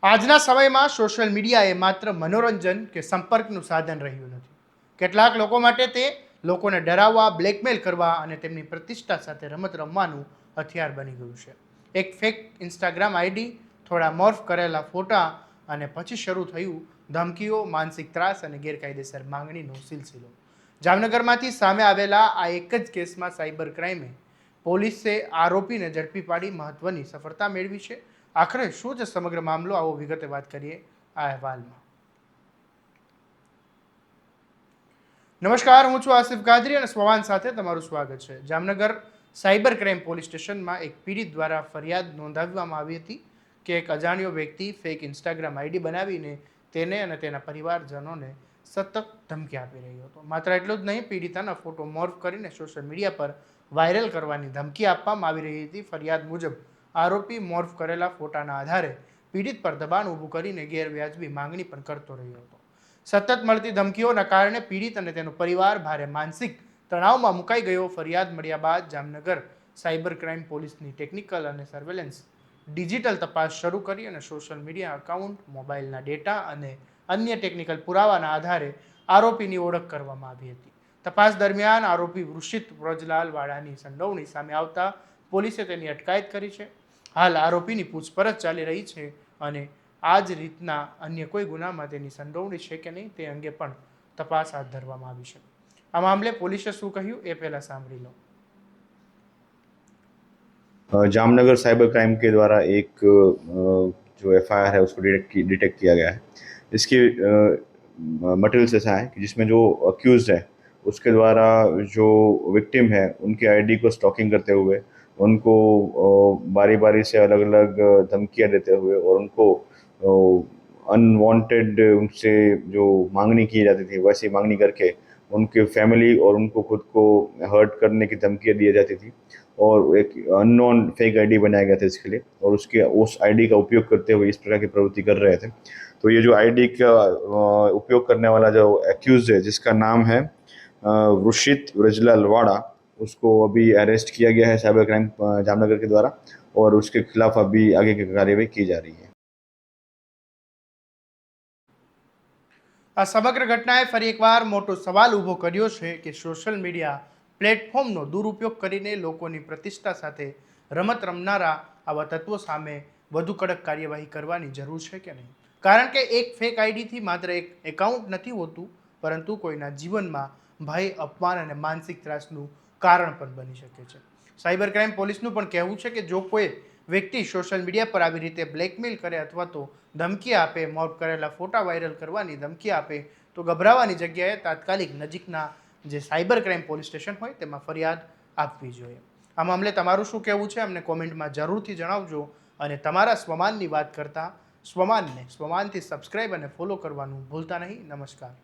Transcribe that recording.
આજના સમયમાં social media એ માત્ર મનોરંજન કે સંપર્કનું સાધન રહ્યું નથી. કેટલાક લોકો માટે તે લોકોને ડરાવવા, બ્લેકમેલ કરવા અને તેમની પ્રતિષ્ઠા સાથે રમત રમવાનું હથિયાર બની ગયું છે. એક ફેક ઇન્સ્ટાગ્રામ આઈડી, થોડા મોર્ફ કરેલા ફોટા અને પછી શરૂ થયું ધમકીઓ, માનસિક ત્રાસ અને ગેરકાયદેસર માંગણીનો સિલસિલો. જામનગરમાંથી સામે આવેલા આ એક જ કેસમાં સાયબર ક્રાઇમે પોલીસે આરોપીને ઝડપી પાડી મહત્વની સફળતા મેળવી છે. આખરે શું છે સમગ્ર મામલો, આવો વિગતે વાત કરીએ આ અહેવાલમાં. નમસ્કાર, હું છું આસિફ કાદરી અને સ્વવાન સાથે તમારું સ્વાગત છે. જામનગર સાયબર ક્રાઇમ પોલીસ સ્ટેશનમાં એક પીડિત દ્વારા ફરિયાદ નોંધાવવામાં આવી હતી કે એક અજાણ્યો વ્યક્તિ ફેક ઇન્સ્ટાગ્રામ આઈડી બનાવીને તેને અને તેના પરિવારજનોને સતત ધમકી આપી રહ્યો હતો. માત્ર એટલું જ નહીં, પીડિતાના ફોટો મોર્ફ કરીને સોશિયલ મીડિયા પર વાયરલ કરવાની ધમકી આપવામાં આવી રહી હતી. ફરિયાદ મુજબ આરોપી મોર્ફ કરેલા ફોટાના આધારે પીડિત પર દબાણ ઊભું કરીને ગેરવ્યાજબી માંગણી પણ કરતો રહ્યો હતો. સતત મળતી ધમકીઓના કારણે પીડિત અને તેનો પરિવાર ભારે માનસિક તણાવમાં મુકાઈ ગયો. ફરિયાદ મળ્યા બાદ જામનગર સાયબર ક્રાઇમ પોલીસની ટેકનિકલ અને સર્વેલન્સ ડિજિટલ તપાસ શરૂ કરી અને સોશિયલ મીડિયા એકાઉન્ટ, મોબાઈલના ડેટા અને અન્ય ટેકનિકલ પુરાવાના આધારે આરોપીની ઓળખ કરવામાં આવી હતી. તપાસ દરમિયાન આરોપી વૃષિત વ્રજલાલ વાળાની સંડોવણી સામે આવતા પોલીસે તેની અટકાયત કરી છે. હાલ આરોપીની પૂછપરછ ચાલી રહી છે અને આ જ રીતના અન્ય કોઈ ગુનામાં તેની સંડોવણી છે કે નહીં તે અંગે પણ તપાસ હાથ ધરવામાં આવી છે. આ મામલે પોલીસે શું કહ્યું એ પહેલા સાંભળી લો. जामनगर साइबर क्राइम के द्वारा एक जो एफआईआर है उसको डिटेक्ट किया गया है. इसकी मटेरियल्स ऐसा है कि जिसमें जो अक्यूज है उसके द्वारा जो विक्टिम है उनके आईडी को स्टॉकिंग करते हुए उनको बारी बारी से अलग अलग धमकियां देते हुए और उनको अनवांटेड उनसे जो मांगनी की जाती थी वैसी मांगनी करके उनके फैमिली और उनको खुद को हर्ट करने की धमकियाँ दी जाती थी और एक अननोन फेक आईडी बनाया गया था इसके लिए और उस आईडी का उपयोग करते हुए इस प्रकार की प्रवृत्ति कर रहे थे. तो ये जो आईडी का उपयोग करने वाला जो एक्यूज है जिसका नाम है वृषित व्रजलाल वाड़ा, उसको अभी अरेस्ट किया गया है साइबर क्राइम जामनगर के द्वारा और उसके खिलाफ अभी आगे की कार्यवाही की जा रही है. આ સમગ્ર ઘટનાએ ફરી એકવાર મોટો સવાલ ઊભો કર્યો છે કે સોશિયલ મીડિયા પ્લેટફોર્મનો દુરુપયોગ કરીને લોકોની પ્રતિષ્ઠા સાથે રમત રમનારા આવા તત્વો સામે વધુ કડક કાર્યવાહી કરવાની જરૂર છે કે નહીં. કારણ કે એક ફેક આઈડીથી માત્ર એક એકાઉન્ટ નથી હોતું, પરંતુ કોઈના જીવનમાં ભય, અપમાન અને માનસિક ત્રાસનું કારણ પણ બની શકે છે. સાયબર ક્રાઇમ પોલીસનું પણ કહેવું છે કે જો કોઈ વ્યક્તિ સોશિયલ મીડિયા પર આવી રીતે બ્લેકમેલ કરે અથવા તો ધમકી આપે, મોર્ફ કરેલા ફોટા વાયરલ કરવાની ધમકી આપે, તો ગભરાવાની જગ્યાએ તાત્કાલિક નજીકના જે સાયબર ક્રાઇમ પોલીસ સ્ટેશન હોય તેમાં ફરિયાદ આપવી જોઈએ. આ મામલે તમારું શું કહેવું છે અમને કોમેન્ટમાં જરૂરથી જણાવજો અને તમારા સ્વમાનની વાત કરતાં સ્વમાનથી સબસ્ક્રાઇબ અને ફોલો કરવાનું ભૂલતા નહીં. નમસ્કાર.